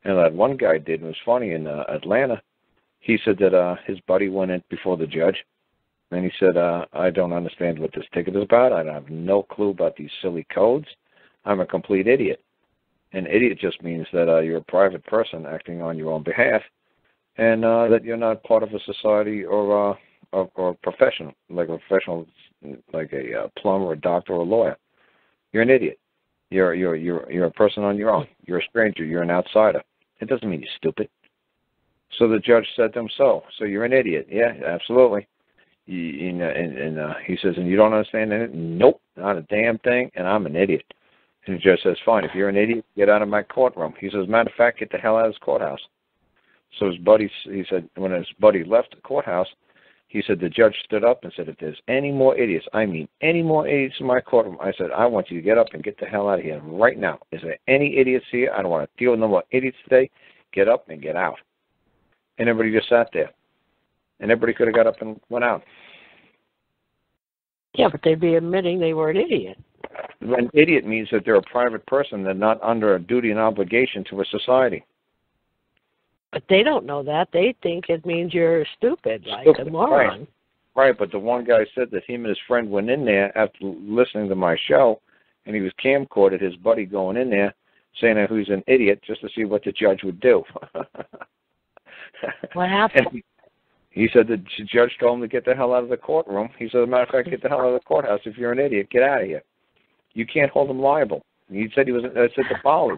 And that one guy did, and it was funny, in Atlanta, he said that his buddy went in before the judge, and he said, I don't understand what this ticket is about. I have no clue about these silly codes. I'm a complete idiot. An idiot just means that you're a private person acting on your own behalf, and that you're not part of a society or professional, like a professional, like a plumber, a doctor, or a lawyer. You're an idiot. You're a person on your own. You're a stranger. You're an outsider. It doesn't mean you're stupid. So the judge said to him, so you're an idiot. Yeah, absolutely. He says, and you don't understand anything? Nope, not a damn thing, and I'm an idiot. And the judge says, fine, if you're an idiot, get out of my courtroom. He says, matter of fact, get the hell out of this courthouse. So his buddy, he said, when his buddy left the courthouse, he said, the judge stood up and said, if there's any more idiots, I mean any more idiots in my courtroom, I said, I want you to get up and get the hell out of here right now. Is there any idiots here? I don't want to deal with no more idiots today. Get up and get out. And everybody just sat there. And everybody could have got up and went out. Yeah, but they'd be admitting they were an idiot. An idiot means that they're a private person. They're not under a duty and obligation to a society. But they don't know that. They think it means you're stupid, like a moron. Right, but the one guy said that him and his friend went in there after listening to my show, and he was camcorded his buddy going in there saying that he's an idiot just to see what the judge would do. What happened? And he said the judge told him to get the hell out of the courtroom. He said, as a matter of fact, get the hell out of the courthouse. If you're an idiot, get out of here. You can't hold him liable. He said I said to Bali.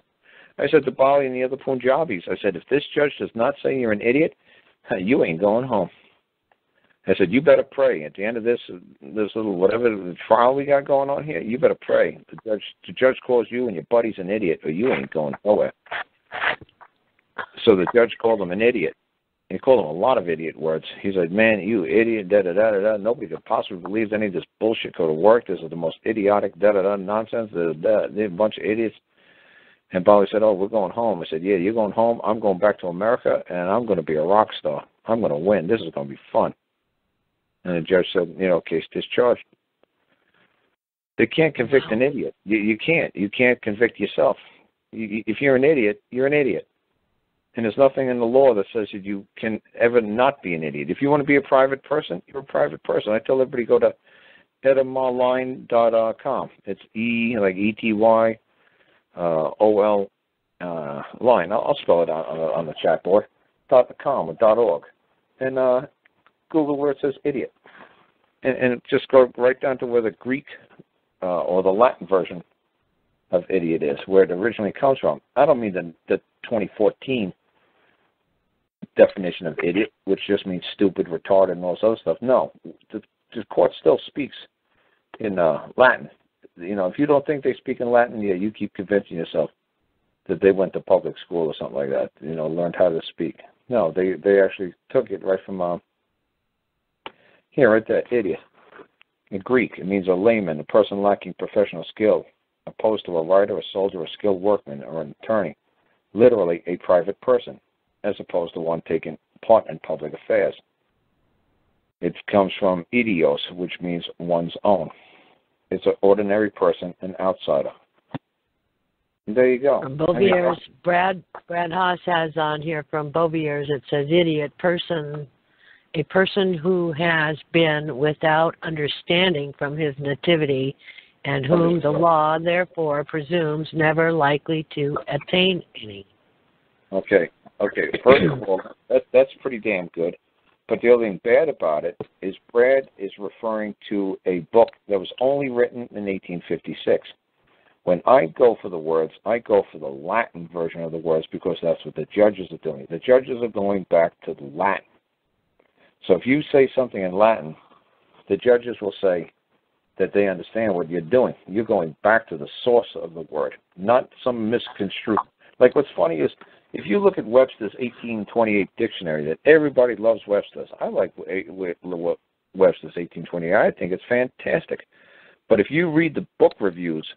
I said to Bali and the other Punjabis, I said, if this judge does not say you're an idiot, you ain't going home. I said, you better pray. At the end of this little whatever the trial we got going on here, you better pray. The judge calls you and your buddy's an idiot, or you ain't going nowhere. So the judge called him an idiot. He called him a lot of idiot words. He said, man, you idiot, da-da-da-da-da. Nobody could possibly believe any of this bullshit go to work. This is the most idiotic da-da-da nonsense. They're a bunch of idiots. And Bali said, oh, we're going home. I said, yeah, you're going home. I'm going back to America, and I'm going to be a rock star. I'm going to win. This is going to be fun. And the judge said, case discharged. They can't convict an idiot. You can't. You can't convict yourself. If you're an idiot, you're an idiot. And there's nothing in the law that says that you can ever not be an idiot. If you want to be a private person, you're a private person. I tell everybody go to etymonline.com. It's like E-T-Y. OL line. I'll spell it out on the chat board. .com or .org. And Google where it says idiot. And just go right down to where the Greek or the Latin version of idiot is, where it originally comes from. I don't mean the 2014 definition of idiot, which just means stupid, retarded, and all this other stuff. No, the court still speaks in Latin. If you don't think they speak in Latin, yeah, you keep convincing yourself that they went to public school or something like that, learned how to speak. No, they actually took it right from here, right there, idiot. In Greek, it means a layman, a person lacking professional skill, opposed to a writer, a soldier, a skilled workman, or an attorney. Literally, a private person, as opposed to one taking part in public affairs. It comes from idios, which means one's own. It's an ordinary person, an outsider. There you go. From Bovier's, Brad Haas has on here from Bovier's, it says idiot person, a person who has been without understanding from his nativity and whom the law therefore presumes never likely to attain any. Okay. First of all, that's pretty damn good. But the other thing bad about it is Brad is referring to a book that was only written in 1856. When I go for the words, I go for the Latin version of the words because that's what the judges are doing. The judges are going back to the Latin. So if you say something in Latin, the judges will say that they understand what you're doing. You're going back to the source of the word, not some misconstrued. Like what's funny is, if you look at Webster's 1828 dictionary, that everybody loves Webster's. I like Webster's 1828. I think it's fantastic. But if you read the book reviews,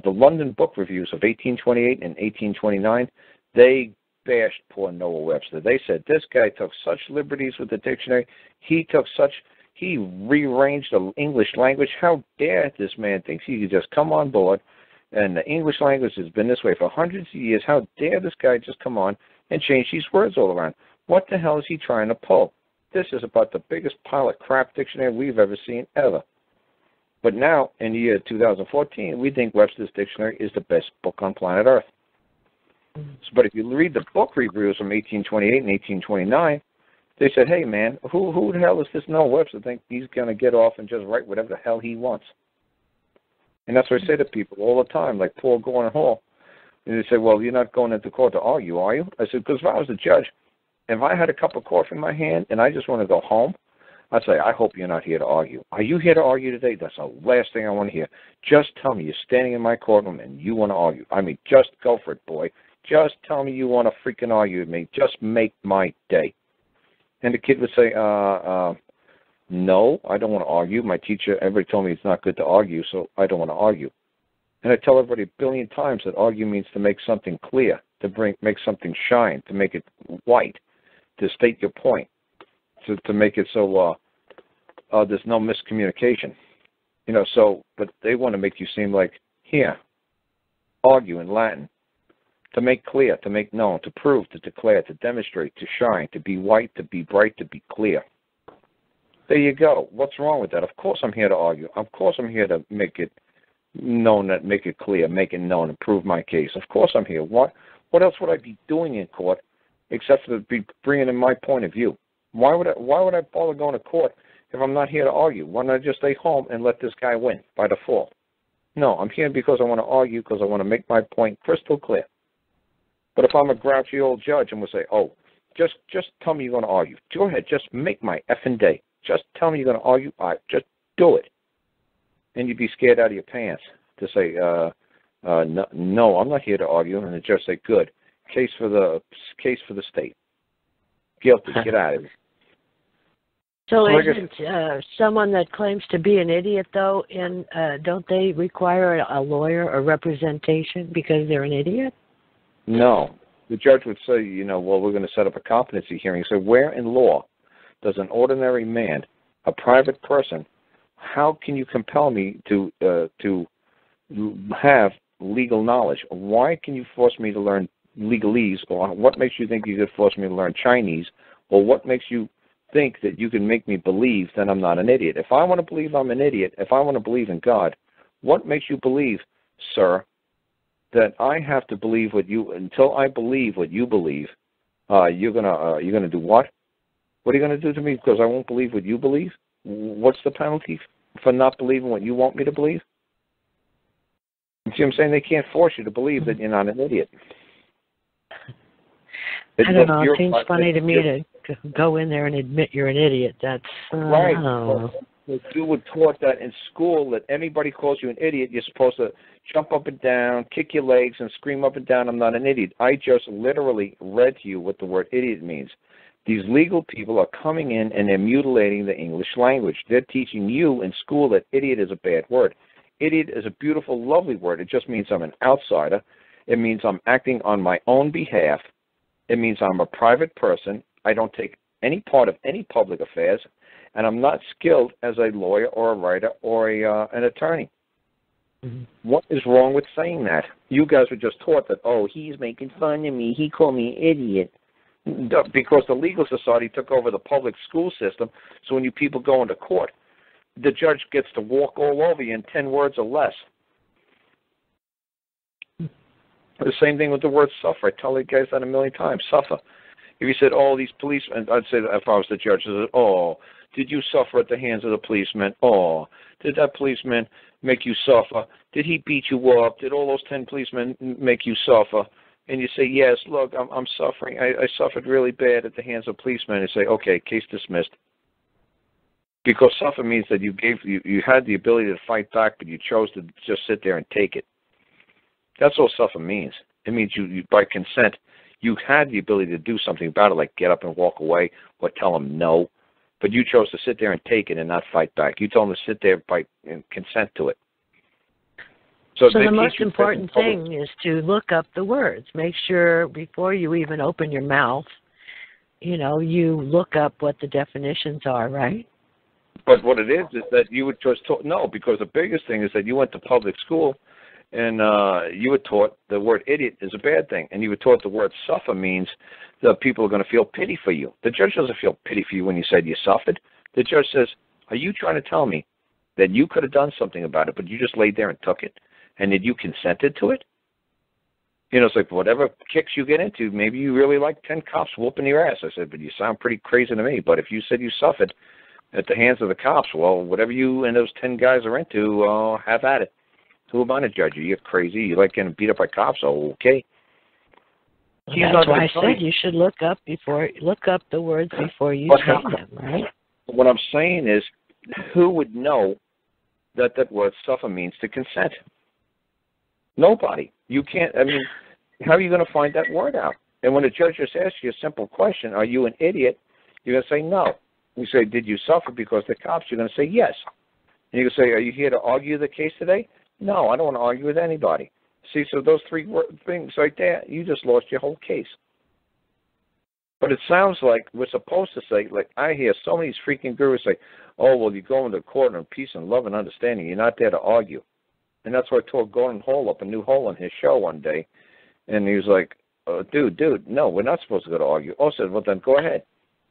the London book reviews of 1828 and 1829, they bashed poor Noah Webster. They said this guy took such liberties with the dictionary. He rearranged the English language. How dare this man think he could just come on board and the English language has been this way for hundreds of years. How dare this guy just come on and change these words all around? What the hell is he trying to pull? This is about the biggest pile of crap dictionary we've ever seen, ever. But now, in the year 2014, we think Webster's Dictionary is the best book on planet Earth. But if you read the book reviews from 1828 and 1829, they said, hey, man, who the hell does this Noah Webster think he's going to get off and just write whatever the hell he wants? And that's what I say to people all the time, like Paul Gordon Hall. And they say, well, you're not going into court to argue, are you? I said, because if I was the judge, if I had a cup of coffee in my hand and I just want to go home, I'd say, I hope you're not here to argue. Are you here to argue today? That's the last thing I want to hear. Just tell me you're standing in my courtroom and you want to argue. I mean, just go for it, boy. Just tell me you want to freaking argue with me. Just make my day. And the kid would say, no, I don't want to argue. My teacher, everybody told me it's not good to argue, so I don't want to argue. And I tell everybody a billion times that argue means to make something clear, to make something shine, to make it white, to state your point, to make it so there's no miscommunication. You know, so, but they want to make you seem like, here, argue in Latin. To make clear, to make known, to prove, to declare, to demonstrate, to shine, to be white, to be bright, to be clear. There you go. What's wrong with that? Of course I'm here to argue. Of course I'm here to make it known, make it clear, make it known, and prove my case. Of course I'm here. What else would I be doing in court except for be bringing in my point of view? Why would I bother going to court if I'm not here to argue? Why don't I just stay home and let this guy win by default? No, I'm here because I want to argue, because I want to make my point crystal clear. But if I'm a grouchy old judge and will say, oh, just tell me you're going to argue. Go ahead, just make my effing day. Just tell me you're going to argue. All right, just do it. And you'd be scared out of your pants to say, no, I'm not here to argue. And the judge say, good. Case for the state. Guilty. Get out of it. So isn't someone that claims to be an idiot, though, don't they require a lawyer or representation because they're an idiot? No. The judge would say, well, we're going to set up a competency hearing. So where in law does an ordinary man, a private person, how can you compel me to have legal knowledge? Why can you force me to learn legalese? Or what makes you think you could force me to learn Chinese? Or what makes you think that you can make me believe that I'm not an idiot? If I want to believe I'm an idiot, if I want to believe in God, what makes you believe, sir, that I have to believe until I believe what you believe, you're gonna do what? What are you gonna do to me because I won't believe what you believe? What's the penalty for not believing what you want me to believe? You see what I'm saying? They can't force you to believe that you're not an idiot. I don't know. It seems funny to me to go in there and admit you're an idiot. That's right. Oh. You were taught that in school that anybody calls you an idiot, you're supposed to jump up and down, kick your legs, and scream up and down, I'm not an idiot. I just literally read to you what the word idiot means. These legal people are coming in and they're mutilating the English language. They're teaching you in school that idiot is a bad word. Idiot is a beautiful, lovely word. It just means I'm an outsider. It means I'm acting on my own behalf. It means I'm a private person. I don't take any part of any public affairs. And I'm not skilled as a lawyer or a writer or an attorney. Mm-hmm. What is wrong with saying that? You guys were just taught that, oh, he's making fun of me. He called me an idiot. Because the legal society took over the public school system, so when you people go into court, the judge gets to walk all over you in 10 words or less. The same thing with the word suffer. I tell you guys that a million times, suffer. If you said, oh, these policemen, I'd say that if I was the judge, I'd say, oh, did you suffer at the hands of the policeman? Oh, did that policeman make you suffer? Did he beat you up? Did all those 10 policemen make you suffer? And you say, yes, look, I'm suffering. I suffered really bad at the hands of policemen. And say, okay, case dismissed. Because suffer means that you had the ability to fight back, but you chose to just sit there and take it. That's all suffer means. It means you by consent, you had the ability to do something about it, like get up and walk away or tell them no. But you chose to sit there and take it and not fight back. You told them to sit there and consent to it. So the most important thing is to look up the words. Make sure before you even open your mouth, you look up what the definitions are, right? But what it is that you would just no, because the biggest thing is that you went to public school and you were taught the word idiot is a bad thing, and you were taught the word suffer means that people are going to feel pity for you. The judge doesn't feel pity for you when you said you suffered. The judge says, are you trying to tell me that you could have done something about it, but you just laid there and took it, and that you consented to it? You know, it's like whatever kicks you get into, maybe you really like 10 cops whooping your ass. I said, but you sound pretty crazy to me. But if you said you suffered at the hands of the cops, well, whatever you and those 10 guys are into, have at it. Who am I to judge you? You're crazy. You like getting beat up by cops? Oh, okay. Well, that's why I said you should look up the words before you say them, right? What I'm saying is, who would know that that word suffer means to consent? Nobody. You can't, I mean, how are you going to find that word out? And when a judge just asks you a simple question, are you an idiot? You're going to say no. You say, did you suffer because of the cops? You're going to say yes. And you can say, are you here to argue the case today? No, I don't want to argue with anybody. See, so those three things right there, you just lost your whole case. But it sounds like we're supposed to say, like I hear so many freaking gurus say, oh, well, you go into court in peace and love and understanding. You're not there to argue. And that's why I told Gordon Hall up a new hole in his show one day. And he was like, dude, no, we're not supposed to go to argue. I said, well, then go ahead.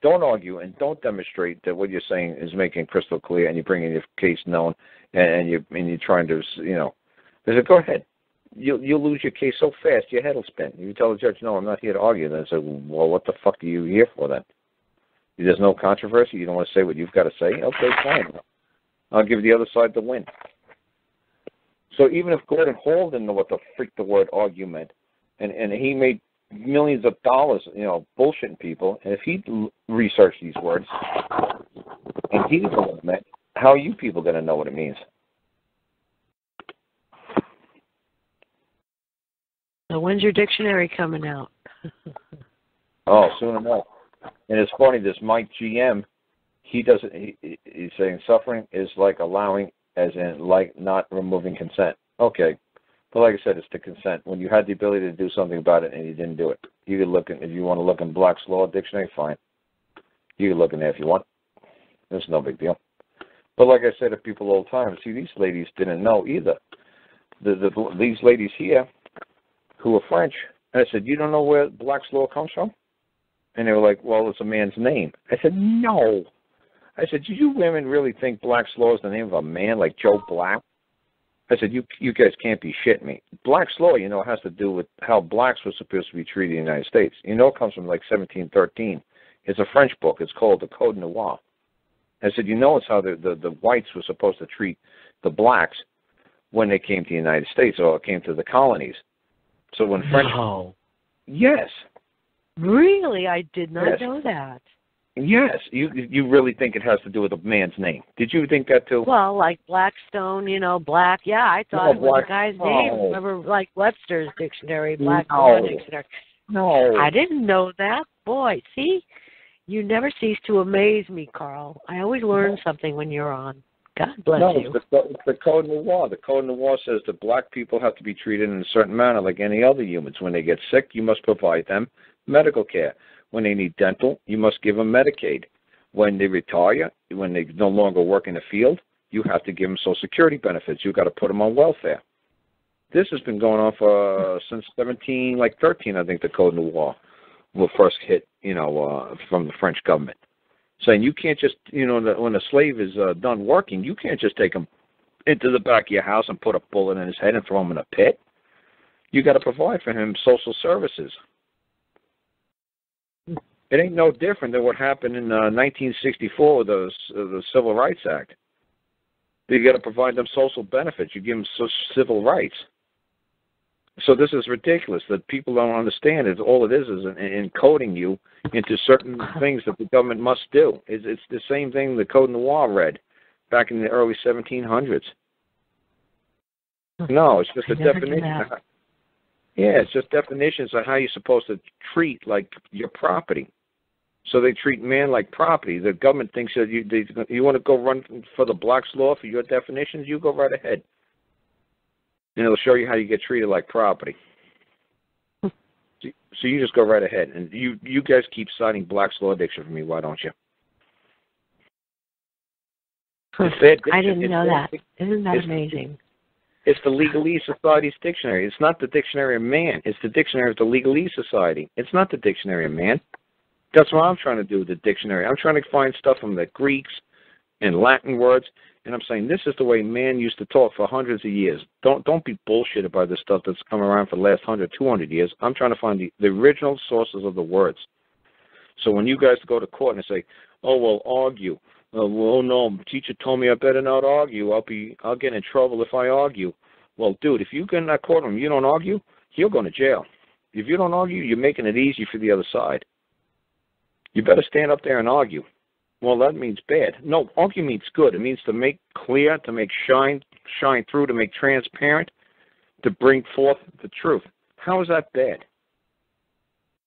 Don't argue and don't demonstrate that what you're saying is making crystal clear and you're bringing your case known and you're trying to, you know. I said, go ahead. You'll lose your case so fast, your head will spin. You tell the judge, no, I'm not here to argue. Then I said, well, what the fuck are you here for then? There's no controversy? You don't want to say what you've got to say? Okay, fine. I'll give the other side the win. So even if Gordon Hall didn't know what the freak the word argue meant, and he made millions of dollars, you know, bullshitting people, and if he researched these words, and he didn't know what it meant, how are you people going to know what it means? So when's your dictionary coming out? Oh, soon enough. And it's funny, this Mike GM, he's saying suffering is like allowing, as in like not removing consent. Okay. But like I said, it's the consent. When you had the ability to do something about it and you didn't do it. You could look if you want to look in Black's Law Dictionary, fine. You can look in there if you want. It's no big deal. But like I said to people all the time, see, these ladies didn't know either. These ladies here who were French, and I said, you don't know where Black's Law comes from? And they were like, well, it's a man's name. I said, no. I said, do you women really think Black's Law is the name of a man like Joe Black? I said, you guys can't be shitting me. Black's Law, you know, has to do with how blacks were supposed to be treated in the United States. You know, it comes from like 1713. It's a French book. It's called the Code Noir. I said, you know, it's how the whites were supposed to treat the blacks when they came to the United States or came to the colonies. So when French... No. Yes. Really? I did not know that. Yes. You really think it has to do with a man's name. Did you think that too? Well, like Blackstone, you know, Black. Yeah, I thought it was a guy's name. Remember, like Webster's Dictionary, Black Law Dictionary. No. I didn't know that. Boy, see? You never cease to amaze me, Carl. I always learn something when you're on. God bless you. No, it's the Code Noir. The Code Noir says that black people have to be treated in a certain manner like any other humans. When they get sick, you must provide them medical care. When they need dental, you must give them Medicaid. When they retire, when they no longer work in the field, you have to give them Social Security benefits. You've got to put them on welfare. This has been going on for since 13, I think the Code Noir will first hit, you know, from the French government. Saying you can't just, you know, when a slave is done working, you can't just take him into the back of your house and put a bullet in his head and throw him in a pit. You got to provide for him social services. It ain't no different than what happened in 1964 with the Civil Rights Act. You got to provide them social benefits. You give them civil rights. So this is ridiculous that people don't understand. It all it is encoding you into certain things that the government must do. It's the same thing the Code Noir read back in the early 1700s. No, it's just a definition. Yeah, it's just definitions of how you're supposed to treat like your property. So they treat man like property. The government thinks that you want to go run for the Black's Law for your definitions. You go right ahead. And it'll show you how you get treated like property. So you just go right ahead. And you guys keep citing Black's Law Dictionary for me, why don't you? I didn't know that. Isn't that amazing? It's the Legalese Society's dictionary. It's not the dictionary of man. It's the dictionary of the Legalese Society. It's not the dictionary of man. That's what I'm trying to do with the dictionary. I'm trying to find stuff from the Greeks and Latin words, and I'm saying this is the way man used to talk for hundreds of years. Don't be bullshitted by this stuff that's come around for the last 100, 200 years. I'm trying to find the original sources of the words. So when you guys go to court and say, "Oh well, argue," well, no, teacher told me I better not argue. I'll get in trouble if I argue. Well, dude, if you get in that courtroom and you don't argue, you're going to jail. If you don't argue, you're making it easy for the other side. You better stand up there and argue. Well, that means bad. No, argue means good. It means to make clear, to make shine through, to make transparent, to bring forth the truth. How is that bad?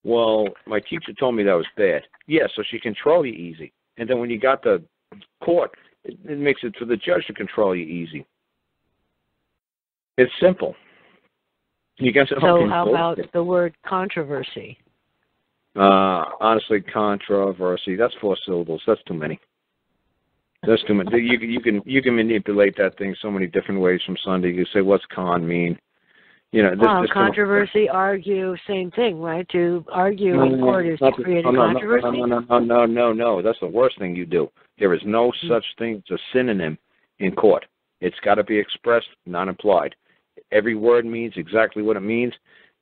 Well, my teacher told me that was bad. Yeah, so she control you easy. And then when you got to court, it makes it for the judge to control you easy. It's simple. You guys. So how about the word controversy? Honestly, controversy. That's 4 syllables. That's too many. That's too many. You can manipulate that thing so many different ways from Sunday. You say, what's con mean? You know, this controversy, argue, same thing, right? To argue in court is to create a controversy. No. That's the worst thing you do. There is no such thing as a synonym in court. It's got to be expressed, not implied. Every word means exactly what it means.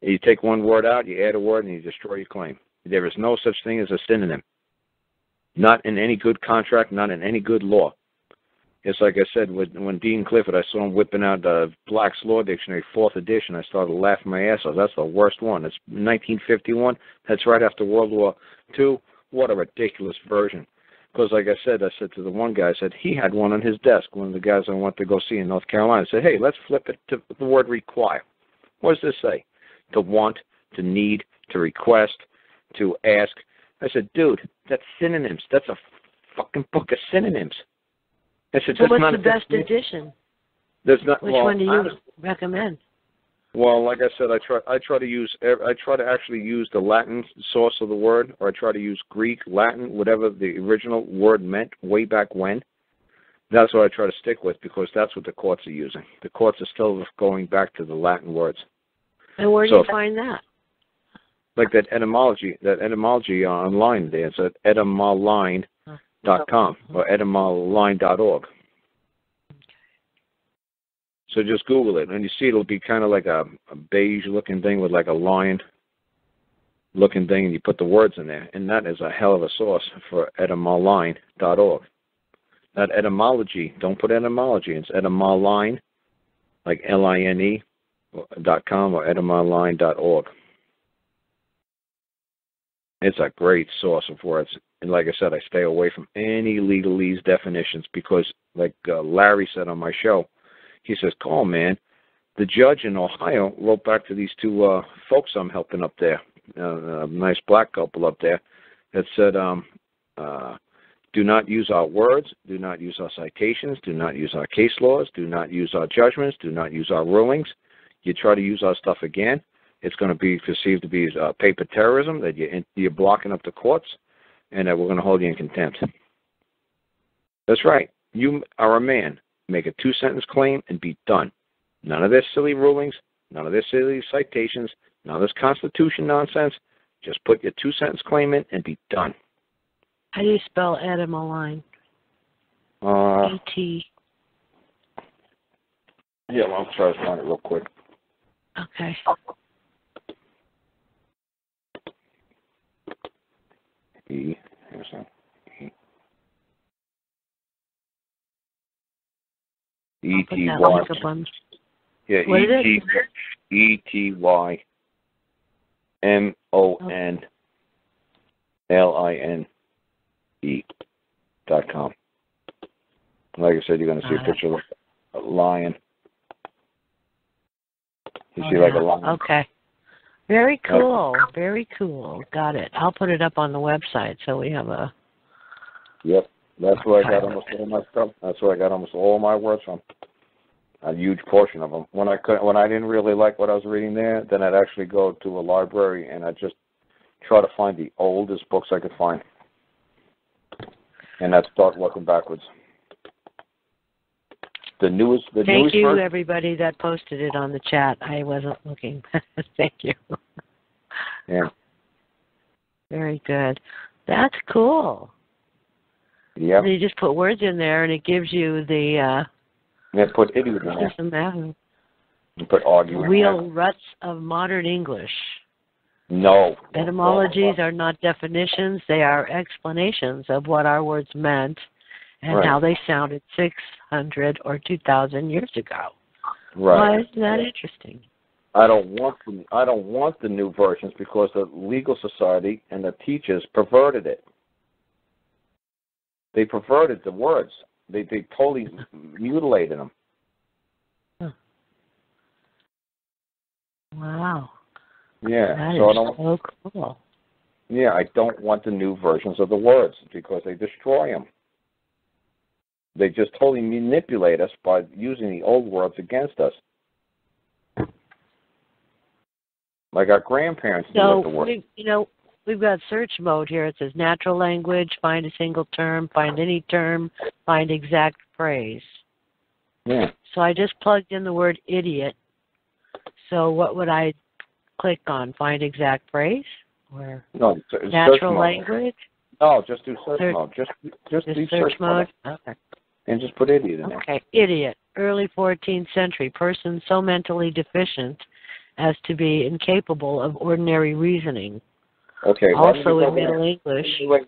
You take one word out, you add a word, and you destroy your claim. There is no such thing as a synonym. Not in any good contract, not in any good law. It's like I said, when Dean Clifford, I saw him whipping out the Black's Law Dictionary, 4th edition, I started laughing my ass off. That's the worst one. It's 1951. That's right after World War II. What a ridiculous version. Because like I said to the one guy, I said, he had one on his desk, one of the guys I went to go see in North Carolina. I said, hey, let's flip it to the word require. What does this say? To want, to need, to request, to ask. I said, dude, that's synonyms. That's a fucking book of synonyms. I said, so what's the best edition? There's not. Which one do you recommend? Well, like I said, I try to actually use the Latin source of the word, or I try to use Greek, Latin, whatever the original word meant way back when. That's what I try to stick with, because that's what the courts are using. The courts are still going back to the Latin words. And where do you find that? Like that etymology online there. It's at etymololine.com or etymololine.org. So just Google it, and you see it'll be kind of like a beige-looking thing with like a lion-looking thing, and you put the words in there. And that is a hell of a source for etymololine.org. Not etymology. Don't put etymology. It's etymoline, like line.com or etymoline.org. It's a great source of words. And like I said, I stay away from any legalese definitions because, like Larry said on my show, he says, Carl, man, the judge in Ohio wrote back to these 2 folks I'm helping up there, a nice black couple up there, that said, do not use our words, do not use our citations, do not use our case laws, do not use our judgments, do not use our rulings. You try to use our stuff again, it's going to be perceived to be paper terrorism, that you're blocking up the courts, and that we're going to hold you in contempt. That's right. You are a man. Make a 2-sentence claim and be done. None of this silly rulings, none of this silly citations, none of this Constitution nonsense. Just put your 2-sentence claim in and be done. How do you spell etymoline? E-T. Yeah, well, I'll try to find it real quick. Okay. E-T-Y. Yeah, ETYMONLINE.com. Like I said, you're going to see a picture of a lion. You see like a lion. Okay. Very cool. Very cool. Got it. I'll put it up on the website so we have a... Yep. That's where I got almost all my stuff. That's where I got almost all my words from. A huge portion of them. When I didn't really like what I was reading there, then I'd actually go to a library and I'd just try to find the oldest books I could find. And I'd start working backwards. The newest Thank you, version? everybody that posted it on the chat. I wasn't looking. Thank you. Yeah. Very good. That's cool. Yeah. You just put words in there, and it gives you the. Put idiot in there. You put argue. Wheel ruts of modern English. No. Etymologies are not definitions; they are explanations of what our words meant and how they sounded 600 or 2,000 years ago. Right. Why isn't that interesting? I don't want the new versions because the legal society and the teachers perverted it. They perverted the words. They totally mutilated them. Huh. Wow. Yeah. That so is so cool. Yeah, I don't want the new versions of the words because they destroy them. They just totally manipulate us by using the old words against us. Like our grandparents knew what the word. We've got search mode here. It says natural language, find a single term, find any term, find exact phrase. Yeah. So I just plugged in the word idiot. So what would I click on? Find exact phrase? Or no, natural language? No, just do search mode. Just do search mode? Okay. And just put idiot in there. Okay, idiot. Early 14th century. Person so mentally deficient as to be incapable of ordinary reasoning. Okay. Also in Middle English. Wait.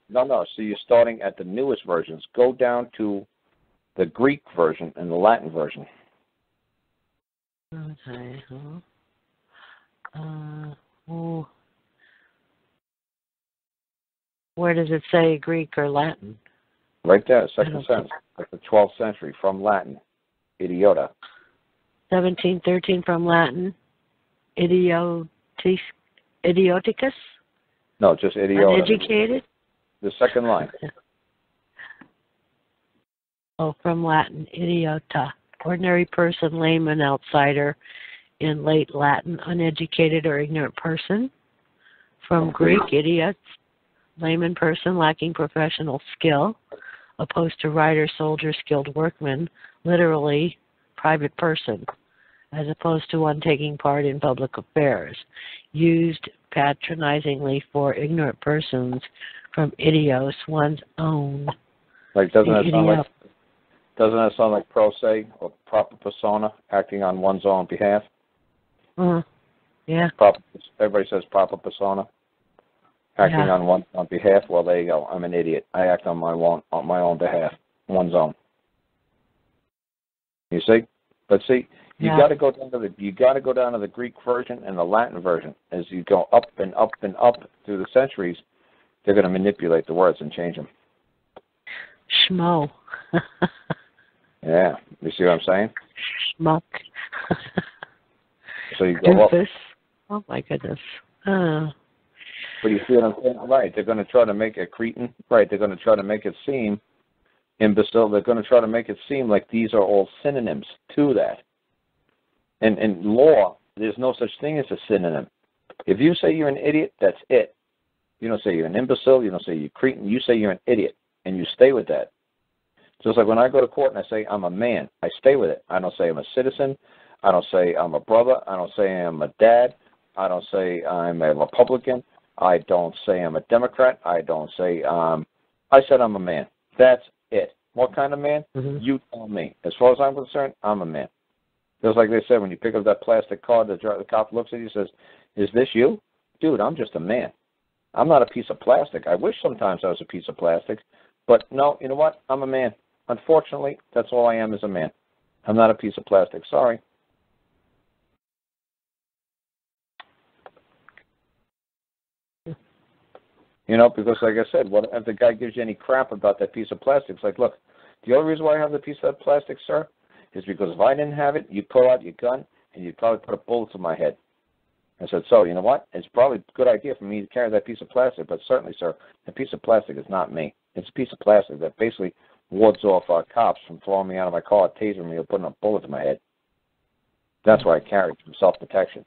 No. So you're starting at the newest versions. Go down to the Greek version and the Latin version. Okay. Where does it say Greek or Latin? Right there, second sentence. Like the 12th century, from Latin. Idiota. 1713 from Latin. Idioticus? No, just idiota. Uneducated? The second line. From Latin, idiota. Ordinary person, layman, outsider. In late Latin, uneducated or ignorant person. From Greek, idiots. Layman person lacking professional skill. Opposed to writer, soldier, skilled workman. Literally, private person. As opposed to one taking part in public affairs. Used patronizingly for ignorant persons. From idios, one's own. Like doesn't that sound like pro se or proper persona, acting on one's own behalf? Yeah. Everybody says proper persona, acting on one's own behalf. Well, there you go. I'm an idiot. I act on my own behalf, one's own. You see? But see, you got to go down to the Greek version and the Latin version. As you go up and up and up through the centuries, they're going to manipulate the words and change them. Schmo. Yeah. You see what I'm saying? Schmuck. So you go up. Oh, my goodness. But you see what I'm saying? Right. They're going to try to make it cretin. Right. They're going to try to make it seem imbecile. They're going to try to make it seem like these are all synonyms to that. And in law, there's no such thing as a synonym. If you say you're an idiot, that's it. You don't say you're an imbecile. You don't say you're cretin. You say you're an idiot, and you stay with that. Just like when I go to court and I say I'm a man, I stay with it. I don't say I'm a citizen. I don't say I'm a brother. I don't say I'm a dad. I don't say I'm a Republican. I don't say I'm a Democrat. I don't say I said I'm a man. That's it. What kind of man? You tell me. As far as I'm concerned, I'm a man. Just like they said, when you pick up that plastic card, the cop looks at you and says, "Is this you?" Dude, I'm just a man. I'm not a piece of plastic. I wish sometimes I was a piece of plastic. But no, you know what? I'm a man. Unfortunately, that's all I am is a man. I'm not a piece of plastic. Sorry. You know, because like I said, what if the guy gives you any crap about that piece of plastic? It's like, look, the only reason why I have the piece of plastic, sir, is because if I didn't have it, you'd pull out your gun and you'd probably put a bullet to my head. I said, so, you know what? It's probably a good idea for me to carry that piece of plastic, but certainly, sir, the piece of plastic is not me. It's a piece of plastic that basically wards off our cops from throwing me out of my car, tasering me, or putting a bullet to my head. That's why I carry it, from self-protection.